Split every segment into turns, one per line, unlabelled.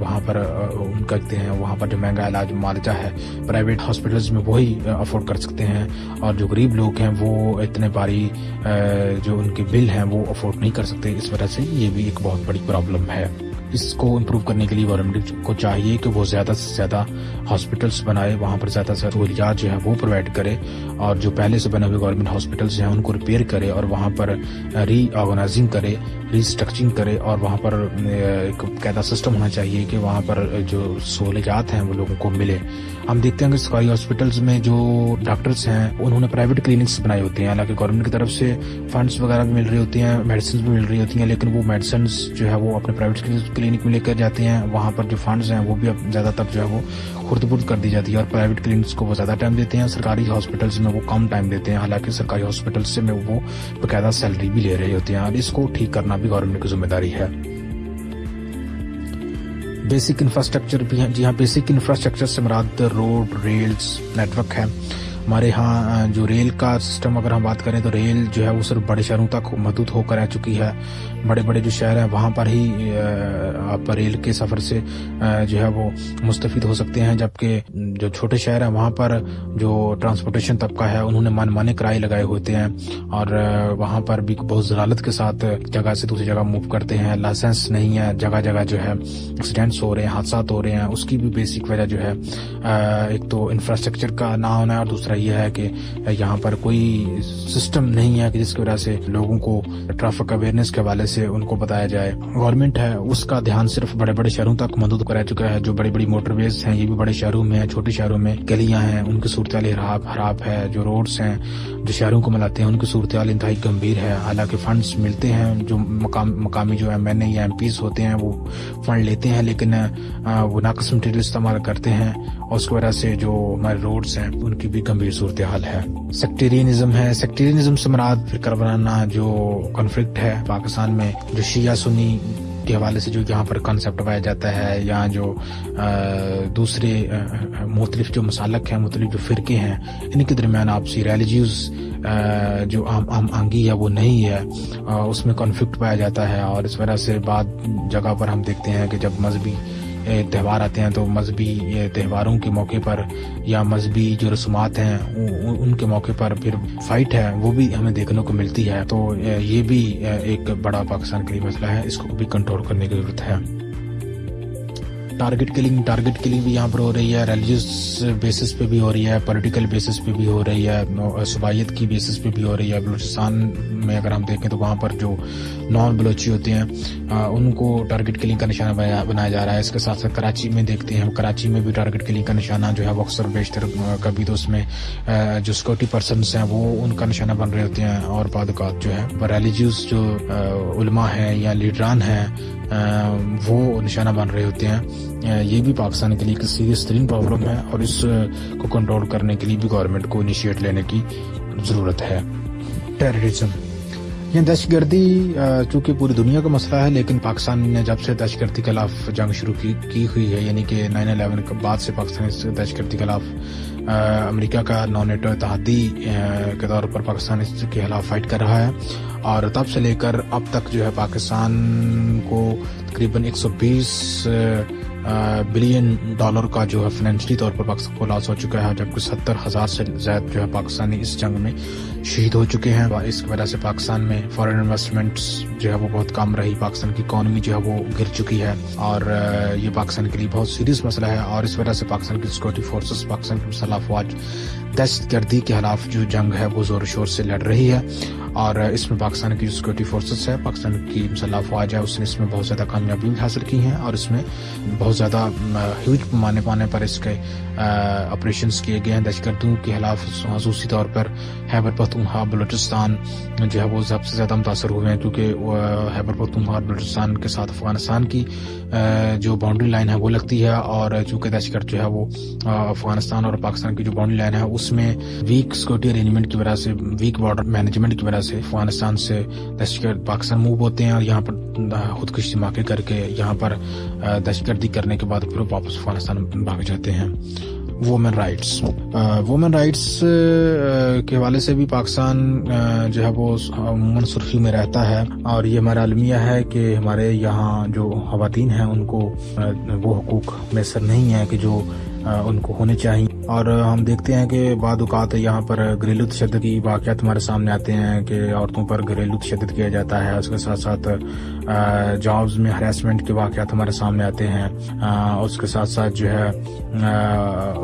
وہاں پر ان کرتے ہیں. وہاں پر جو مہنگا علاج معالجہ ہے پرائیویٹ ہاسپٹلز میں وہی افورڈ کر سکتے ہیں, اور جو غریب لوگ ہیں وہ اتنے باری جو ان کے بل ہیں وہ افورڈ نہیں کر سکتے. اس وجہ سے یہ بھی ایک بہت بڑی پرابلم ہے. اس کو امپروو کرنے کے لیے گورنمنٹ کو چاہیے کہ وہ زیادہ سے زیادہ ہاسپٹلس بنائے, وہاں پر زیادہ سے زیادہ سہولیات جو ہے وہ پرووائڈ کرے, اور جو پہلے سے بنے ہوئے گورنمنٹ ہاسپٹلس ہیں ان کو ریپیئر کرے اور وہاں پر ری آرگنائزنگ کرے, ری اسٹرکچرنگ کرے, اور وہاں پر ایک قاعدہ سسٹم ہونا چاہیے کہ وہاں پر جو سہولیات ہیں وہ لوگوں کو ملے. ہم دیکھتے ہیں کہ سرکاری ہاسپٹلس میں جو ڈاکٹرز ہیں انہوں نے پرائیویٹ کلینکس بنائے ہوتے ہیں, حالانکہ گورنمنٹ کی طرف سے فنڈس وغیرہ بھی مل رہی ہوتی ہیں, میڈیسنز بھی مل رہی ہوتی ہیں, لیکن وہ میڈیسنز جو ہے وہ اپنے پرائیویٹ کلینک میں لے کر جاتے ہیں. وہاں پر جو فنڈز ہیں وہ بھی زیادہ تر جو ہے وہ خرد برد کر دی جاتی ہے, اور پرائیویٹ کلینکس کو وہ زیادہ ٹائم دیتے ہیں, سرکاری ہاسپٹلس میں وہ کم ٹائم دیتے ہیں, حالانکہ سرکاری ہاسپٹلس سے میں وہ باقاعدہ سیلری بھی لے رہے ہوتے ہیں, اور اس کو ٹھیک کرنا بھی گورنمنٹ کی ذمہ داری ہے. بیسک انفراسٹرکچر بھی ہے. جی ہاں, بیسک انفراسٹرکچر سے مراد روڈ, ریلز نیٹ ورک ہے. ہمارے ہاں جو ریل کا سسٹم اگر ہم بات کریں تو ریل جو ہے وہ صرف بڑے شہروں تک محدود ہو کر رہ چکی ہے. بڑے بڑے جو شہر ہیں وہاں پر ہی آپ ریل کے سفر سے جو ہے وہ مستفید ہو سکتے ہیں, جبکہ جو چھوٹے شہر ہیں وہاں پر جو ٹرانسپورٹیشن طبقہ ہے انہوں نے من مانے کرائے لگائے ہوتے ہیں, اور وہاں پر بھی بہت ضلالت کے ساتھ جگہ سے دوسری جگہ موو کرتے ہیں. لائسنس نہیں ہے, جگہ جگہ جو ہے ایکسیڈنٹس ہو رہے ہیں, حادثات ہو رہے ہیں. اس کی بھی بیسک وجہ جو ہے ایک تو انفراسٹرکچر کا نہ ہونا ہے, اور دوسرا یہ ہے کہ یہاں پر کوئی سسٹم نہیں ہے کہ جس کی وجہ سے لوگوں کو ٹریفک اویئرنیس کے حوالے سے ان کو بتایا جائے. گورنمنٹ ہے اس کا دھیان صرف بڑے بڑے شہروں تک محدود کر چکا ہے. جو بڑی بڑی موٹر ویز ہیں یہ بھی بڑے شہروں میں ہیں, چھوٹے شہروں میں گلیاں ہیں ان کی صورتحال خراب ہے. جو روڈز ہیں جو شہروں کو ملاتے ہیں ان کی صورتحال انتہائی گمبھیر ہے. حالانکہ فنڈز ملتے ہیں, جو مقامی جو ایم این اے یا ایم پیز ہوتے ہیں وہ فنڈ لیتے ہیں, لیکن وہ ناقص مٹیریل استعمال کرتے ہیں, اور اس کی وجہ سے جو ہمارے روڈز ہیں ان کی بھی گمبھیر صورتحال ہے. سیکٹیرینزم ہے. سیکٹیرینزم سے مراد فرقہ وارانہ جو کنفلکٹ ہے پاکستان میں, جو شیعہ سنی کے حوالے سے جو یہاں پر کنسیپٹ پایا جاتا ہے, یا جو دوسرے مختلف جو مسالک ہیں, مختلف جو فرقے ہیں, ان کے درمیان آپسی ریلیجیوز جو عام آہنگی ہے وہ نہیں ہے, اس میں کنفلکٹ پایا جاتا ہے. اور اس وجہ سے بعض جگہ پر ہم دیکھتے ہیں کہ جب مذہبی تہوار آتے ہیں تو مذہبی تہواروں کے موقع پر یا مذہبی جو رسومات ہیں ان کے موقع پر پھر فائٹ ہے وہ بھی ہمیں دیکھنے کو ملتی ہے. تو یہ بھی ایک بڑا پاکستان کے لیے مسئلہ ہے, اس کو بھی کنٹرول کرنے کی ضرورت ہے. ٹارگٹ کلنگ بھی یہاں پر ہو رہی ہے, ریلیجیس بیسس پہ بھی ہو رہی ہے, پولیٹیکل بیسس پہ بھی ہو رہی ہے, صوبائیت کی بیسس پہ بھی ہو رہی ہے. بلوچستان میں اگر ہم دیکھیں تو وہاں پر جو نان بلوچی ہوتے ہیں ان کو ٹارگٹ کلنگ کا نشانہ بنایا جا رہا ہے. اس کے ساتھ ساتھ کراچی میں دیکھتے ہیں ہم, کراچی میں بھی ٹارگٹ کلنگ کا نشانہ جو ہے وہ اکثر بیشتر کبھی تو اس میں جو سیکورٹی پرسنس ہیں وہ ان کا نشانہ بن رہے ہوتے ہیں, اور بعض اوقات جو ہے ریلیجیوس جو علماء ہیں یا لیڈران ہیں وہ نشانہ بن رہے ہوتے ہیں. یہ بھی پاکستان کے لیے ایک سیریس ترین پرابلم ہے, اور اس کو کنٹرول کرنے کے لیے بھی گورنمنٹ کو انیشیٹ لینے کی ضرورت ہے. ٹیررزم یہ دہشت گردی چونکہ پوری دنیا کا مسئلہ ہے, لیکن پاکستان نے جب سے دہشت گردی کے خلاف جنگ شروع کی ہوئی ہے, یعنی کہ 9/11 کے بعد سے پاکستان اس دہشت گردی کے خلاف امریکہ کا نان نیٹو اتحادی کے طور پر پاکستان اس کے خلاف فائٹ کر رہا ہے. اور تب سے لے کر اب تک جو ہے پاکستان کو تقریباً 120 بلین ڈالر کا جو ہے فائنینشلی طور پر پاکستان کو لاس ہو چکا ہے, جبکہ 70,000 سے زیادہ جو ہے پاکستانی اس جنگ میں شہید ہو چکے ہیں. اس کی وجہ سے پاکستان میں فارن انویسٹمنٹس جو ہے وہ بہت کم رہی, پاکستان کی اکانومی جو ہے وہ گر چکی ہے, اور یہ پاکستان کے لیے بہت سیریس مسئلہ ہے. اور اس وجہ سے پاکستان کی سیکورٹی فورسز, پاکستان کی مسلح افواج دہشت گردی کے خلاف جو جنگ ہے وہ زور و شور سے لڑ رہی ہے, اور اس میں پاکستان کی جو سیکورٹی فورسز ہے, پاکستان کی مسلح افواج ہے, اس نے اس میں بہت زیادہ کامیابی حاصل کی ہیں, اور اس میں بہت زیادہ ہیوج پیمانے پر اس کے آپریشنز کیے گئے ہیں دہشت گردوں کے خلاف. خصوصی طور پر خیبر پختونخوا بلوچستان جو ہے وہ سب سے زیادہ متاثر ہوئے ہیں, کیونکہ خیبر پختونخوا اور بلوچستان کے ساتھ افغانستان کی جو باؤنڈری لائن ہے وہ لگتی ہے, اور چونکہ دہشت گرد جو ہے وہ افغانستان اور پاکستان کی جو باؤنڈری لائن ہے اس میں ویک سیکورٹی ارینجمنٹ کی وجہ سے, ویک بارڈر مینجمنٹ کی وجہ سے افغانستان سے دہشت گرد پاکستان موو ہوتے ہیں, اور یہاں پر خودکشی دھماکے کر کے یہاں پر دہشت گردی کرنے کے بعد پھر واپس افغانستان بھاگ جاتے ہیں. وومن رائٹس کے حوالے سے بھی پاکستان جو ہے وہ عموماً سرخی میں رہتا ہے، اور یہ ہمارا المیہ ہے کہ ہمارے یہاں جو خواتین ہیں ان کو وہ حقوق میسر نہیں ہیں کہ جو ان کو ہونے چاہیے. اور ہم دیکھتے ہیں کہ بعض اوقات یہاں پر گھریلو تشدد کی واقعات ہمارے سامنے آتے ہیں کہ عورتوں پر گھریلو تشدد کیا جاتا ہے. اس کے ساتھ ساتھ جابز میں ہراسمنٹ کے واقعات ہمارے سامنے آتے ہیں. اس کے ساتھ ساتھ جو ہے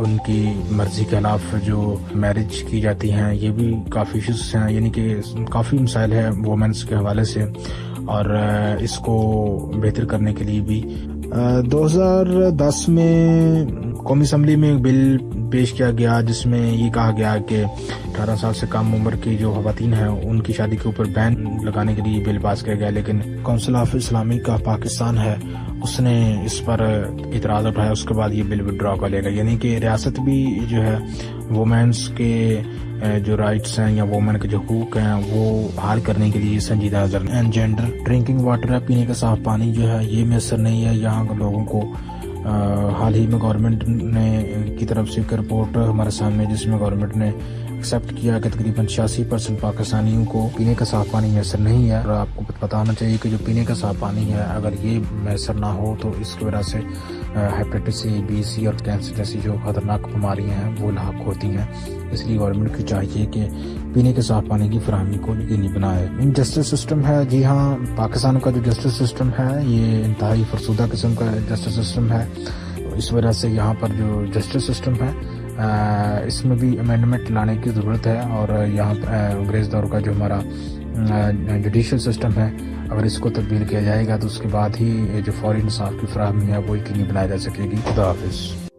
ان کی مرضی کے خلاف جو میرج کی جاتی ہیں، یہ بھی کافی ایشوز ہیں، یعنی کہ کافی مسائل ہیں وومنس کے حوالے سے. اور اس کو بہتر کرنے کے لیے بھی 2010 میں قومی اسمبلی میں ایک بل پیش کیا گیا جس میں یہ کہا گیا کہ 18 سال سے کم عمر کی جو خواتین ہیں ان کی شادی کے اوپر بین لگانے کے لیے بل پاس کیا گیا، لیکن کونسل آف اسلامی کا پاکستان ہے اس نے اس پر اعتراض اٹھایا. اس کے بعد یہ بل وڈرا کر لے گا، یعنی کہ ریاست بھی جو ہے وومنس کے جو رائٹس ہیں یا وومن کے جو حقوق ہیں وہ حال کرنے کے لیے سنجیدہ نظر. اینڈ جینڈر ڈرنکنگ واٹر ہے، پینے کا صاف پانی جو ہے یہ میسر نہیں ہے یہاں کے لوگوں کو. حال ہی میں گورنمنٹ نے کی طرف سے ایک رپورٹ ہمارے سامنے جس میں گورنمنٹ نے ایکسیپٹ کیا کہ تقریباً 86% پاکستانیوں کو پینے کا صاف پانی میسر نہیں ہے. اور آپ کو پتہ ہونا چاہیے کہ جو پینے کا صاف پانی ہے اگر یہ میسر نہ ہو تو اس کی وجہ سے ہیپیٹائٹس A B C اور کینسر جیسی جو خطرناک بیماریاں ہیں وہ لاحق ہوتی ہیں. اس لیے گورنمنٹ کو چاہیے کہ پینے کے صاف پانی کی فراہمی کو یقینی بنائے. جسٹس سسٹم ہے، جی ہاں پاکستان کا جو جسٹس سسٹم ہے یہ انتہائی فرسودہ قسم کا جسٹس سسٹم ہے. اس وجہ سے یہاں پر جو جسٹس سسٹم ہے اس میں بھی امینڈمنٹ لانے کی ضرورت ہے. اور یہاں انگریز دور کا جو ہمارا جوڈیشل سسٹم ہے اگر اس کو تبدیل کیا جائے گا تو اس کے بعد ہی جو فوری انصاف کی فراہمی ہے وہ یقینی بنائی جا سکے گی. خدا حافظ.